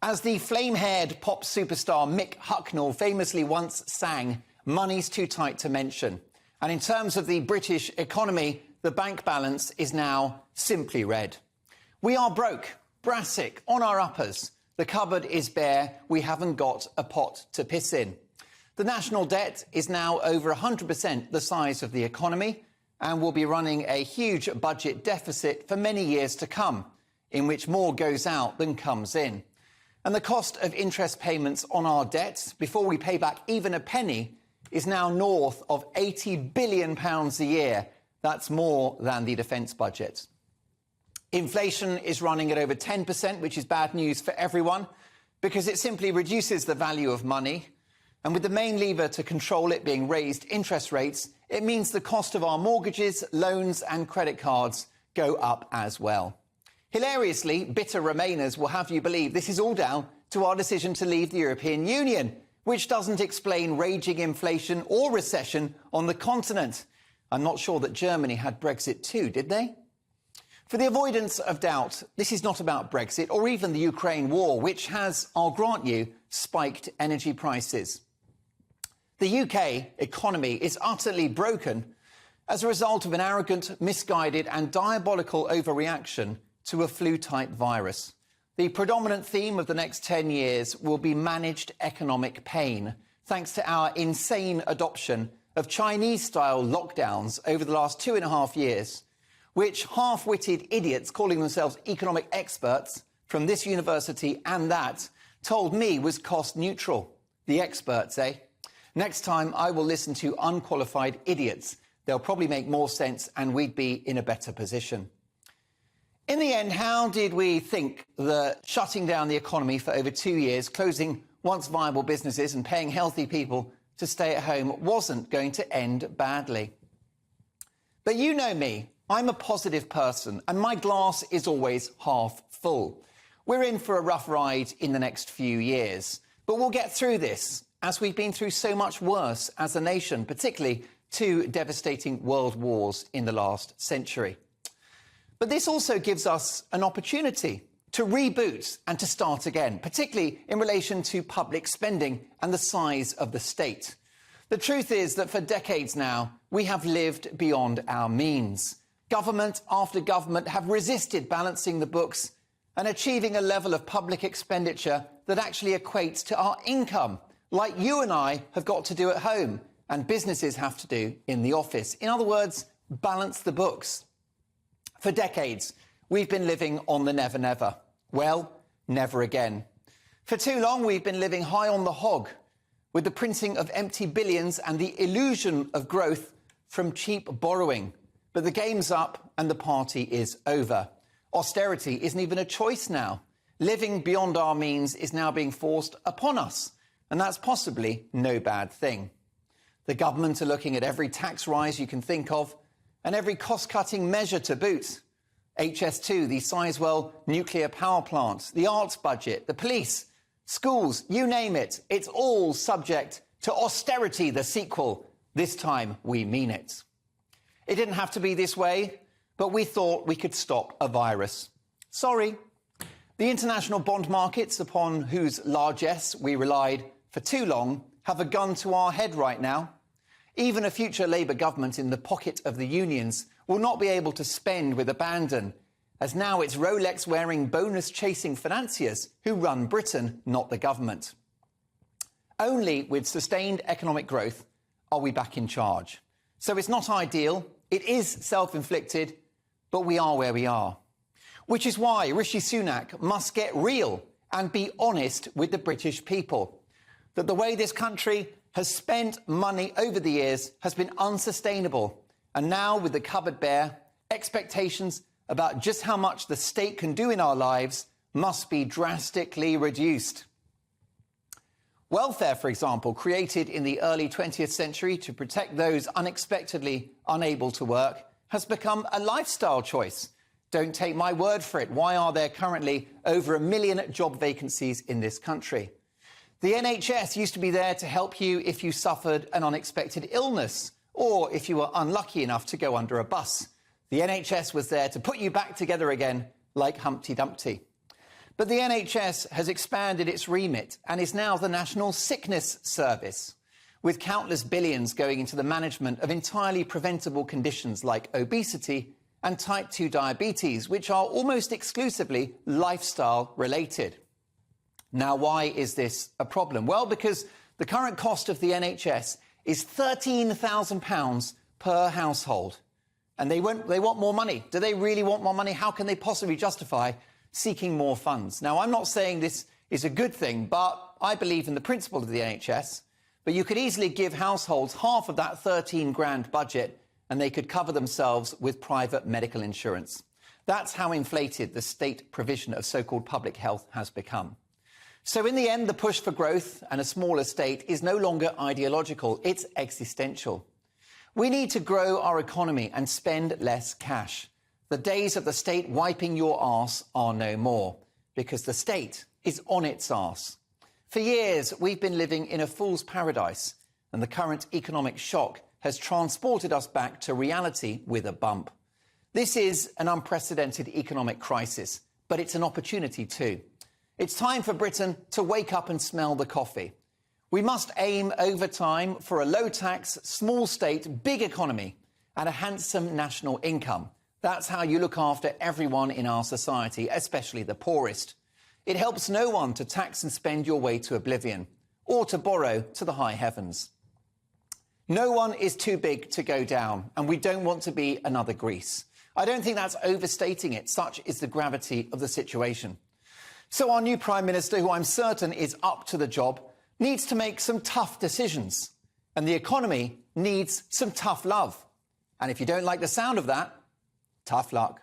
As the flame-haired pop superstar Mick Hucknall famously once sang, money's too tight to mention. And in terms of the British economy, the bank balance is now simply red. We are broke, brassic, on our uppers. The cupboard is bare, we haven't got a pot to piss in. The national debt is now over 100% the size of the economy and will be running a huge budget deficit for many years to come, in which more goes out than comes in. And the cost of interest payments on our debts, before we pay back even a penny, is now north of £80 billion a year. That's more than the defence budget. Inflation is running at over 10%, which is bad news for everyone, because it simply reduces the value of money. And with the main lever to control it being raised interest rates, it means the cost of our mortgages, loans and credit cards go up as well. Hilariously, bitter Remainers will have you believe this is all down to our decision to leave the European Union, which doesn't explain raging inflation or recession on the continent. I'm not sure that Germany had Brexit too, did they? For the avoidance of doubt, this is not about Brexit or even the Ukraine war, which has, I'll grant you, spiked energy prices. The UK economy is utterly broken as a result of an arrogant, misguided and diabolical overreaction to a flu-type virus. The predominant theme of the next 10 years will be managed economic pain, thanks to our insane adoption of Chinese-style lockdowns over the last 2.5 years, which half-witted idiots calling themselves economic experts from this university and that told me was cost-neutral. The experts, eh? Next time I will listen to unqualified idiots. They'll probably make more sense and we'd be in a better position. In the end, how did we think that shutting down the economy for over 2 years, closing once viable businesses and paying healthy people to stay at home wasn't going to end badly? But you know me, I'm a positive person and my glass is always half full. We're in for a rough ride in the next few years, but we'll get through this as we've been through so much worse as a nation, particularly 2 devastating world wars in the last century. But this also gives us an opportunity to reboot and to start again, particularly in relation to public spending and the size of the state. The truth is that for decades now, we have lived beyond our means. Government after government have resisted balancing the books and achieving a level of public expenditure that actually equates to our income, like you and I have got to do at home and businesses have to do in the office. In other words, balance the books. For decades, we've been living on the never, never. Well, never again. For too long, we've been living high on the hog, with the printing of empty billions and the illusion of growth from cheap borrowing. But the game's up and the party is over. Austerity isn't even a choice now. Living beyond our means is now being forced upon us, and that's possibly no bad thing. The government are looking at every tax rise you can think of, and every cost-cutting measure to boot. HS2, the Sizewell nuclear power plant, the arts budget, the police, schools, you name it. It's all subject to austerity, the sequel. This time we mean it. It didn't have to be this way, but we thought we could stop a virus. Sorry. The international bond markets, upon whose largesse we relied for too long, have a gun to our head right now. Even a future Labour government in the pocket of the unions will not be able to spend with abandon, as now it's Rolex-wearing, bonus-chasing financiers who run Britain, not the government. Only with sustained economic growth are we back in charge. So it's not ideal, it is self-inflicted, but we are where we are. Which is why Rishi Sunak must get real and be honest with the British people. That the way this country has spent money over the years has been unsustainable. And now, with the cupboard bare, expectations about just how much the state can do in our lives must be drastically reduced. Welfare, for example, created in the early 20th century to protect those unexpectedly unable to work, has become a lifestyle choice. Don't take my word for it. Why are there currently over 1 million job vacancies in this country? The NHS used to be there to help you if you suffered an unexpected illness or if you were unlucky enough to go under a bus. The NHS was there to put you back together again like Humpty Dumpty. But the NHS has expanded its remit and is now the National Sickness Service, with countless billions going into the management of entirely preventable conditions like obesity and type 2 diabetes, which are almost exclusively lifestyle related. Now, why is this a problem? Well, because the current cost of the NHS is £13,000 per household. And they want more money. Do they really want more money? How can they possibly justify seeking more funds? Now, I'm not saying this is a good thing, but I believe in the principle of the NHS. But you could easily give households half of that 13 grand budget and they could cover themselves with private medical insurance. That's how inflated the state provision of so-called public health has become. So in the end, the push for growth and a smaller state is no longer ideological, it's existential. We need to grow our economy and spend less cash. The days of the state wiping your arse are no more, because the state is on its arse. For years, we've been living in a fool's paradise, and the current economic shock has transported us back to reality with a bump. This is an unprecedented economic crisis, but it's an opportunity too. It's time for Britain to wake up and smell the coffee. We must aim over time for a low-tax, small state, big economy and a handsome national income. That's how you look after everyone in our society, especially the poorest. It helps no one to tax and spend your way to oblivion or to borrow to the high heavens. No one is too big to go down, and we don't want to be another Greece. I don't think that's overstating it. Such is the gravity of the situation. So our new Prime Minister, who I'm certain is up to the job, needs to make some tough decisions. And the economy needs some tough love. And if you don't like the sound of that, tough luck.